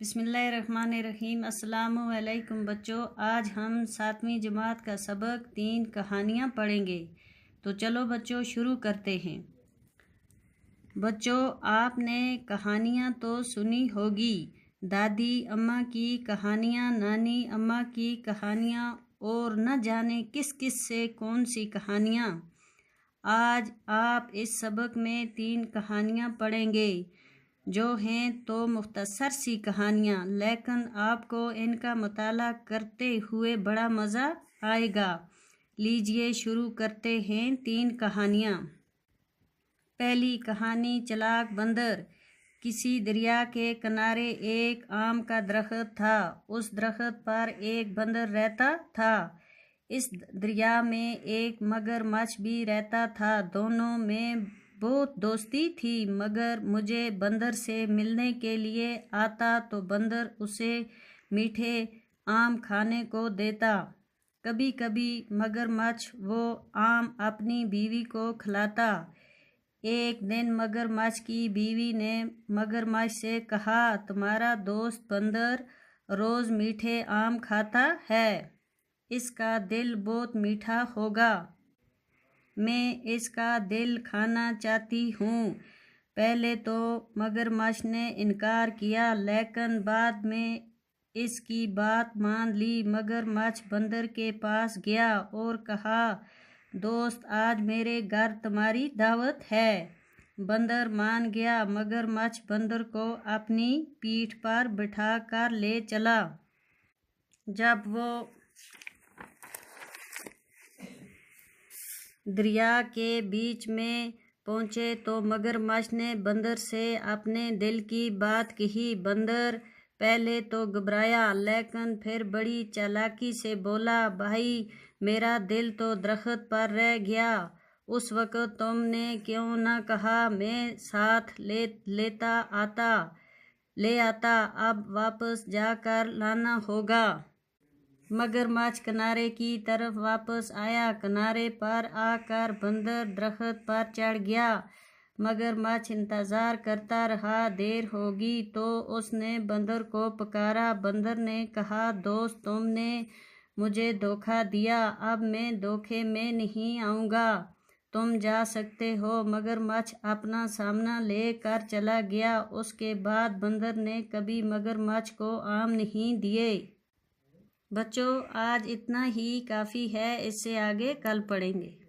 بسم اللہ الرحمن الرحیم۔ السلام علیکم بچوں، آج ہم 7ویں جماعت کا سبق 3 کہانیاں پڑھیں گے۔ تو چلو بچوں شروع کرتے ہیں۔ بچوں آپ نے کہانیاں تو سنی ہوگی، دادی اماں کی کہانیاں، نانی اماں کی کہانیاں اور نہ جانے کس کس سے کون سی کہانیاں۔ آج آپ اس سبق میں 3 کہانیاں پڑھیں گے جو ہیں تو مختصر سی کہانیاں، لیکن آپ کو ان کا مطالعہ کرتے ہوئے بڑا مزہ آئے گا۔ لیجئے شروع کرتے ہیں 3 کہانیاں۔ پہلی کہانی چلاک بندر۔ کسی دریا کے کنارے ایک آم کا درخت تھا۔ اس درخت پر ایک بندر رہتا تھا۔ اس دریا میں ایک مگرمچھ بھی رہتا تھا۔ دونوں میں بہت دوستی تھی، مگر مجھے بندر سے ملنے کے لیے آتا تو بندر اسے میٹھے آم کھانے کو دیتا۔ کبھی کبھی مگرمچھ وہ آم اپنی بیوی کو کھلاتا۔ ایک دن مگرمچھ کی بیوی نے مگرمچھ سے کہا، تمہارا دوست بندر روز میٹھے آم کھاتا ہے، اس کا دل بہت میٹھا ہوگا، میں اس کا دل کھانا چاہتی ہوں۔ پہلے تو مگرمچھ نے انکار کیا، لیکن بعد میں اس کی بات مان لی۔ مگرمچھ بندر کے پاس گیا اور کہا، دوست آج میرے گھر تمہاری دعوت ہے۔ بندر مان گیا۔ مگرمچھ بندر کو اپنی پیٹھ پر بٹھا کر لے چلا۔ جب وہ دریا کے بیچ میں پہنچے تو مگرمچھ نے بندر سے اپنے دل کی بات کہی۔ بندر پہلے تو گھبرایا، لیکن پھر بڑی چالاکی سے بولا، بھائی میرا دل تو درخت پر رہ گیا، اس وقت تم نے کیوں نہ کہا، میں ساتھ لے آتا، اب واپس جا کر لانا ہوگا۔ مگرمچھ کنارے کی طرف واپس آیا۔ کنارے پر آ کر بندر درخت پر چڑھ گیا۔ مگرمچھ انتظار کرتا رہا، دیر ہوگی تو اس نے بندر کو پکارا۔ بندر نے کہا، دوست تم نے مجھے دھوکہ دیا، اب میں دھوکے میں نہیں آؤں گا، تم جا سکتے ہو۔ مگرمچھ اپنا سامان لے کر چلا گیا۔ اس کے بعد بندر نے کبھی مگرمچھ کو آم نہیں دیے۔ بچوں آج اتنا ہی کافی ہے، اس سے آگے کل پڑھیں گے۔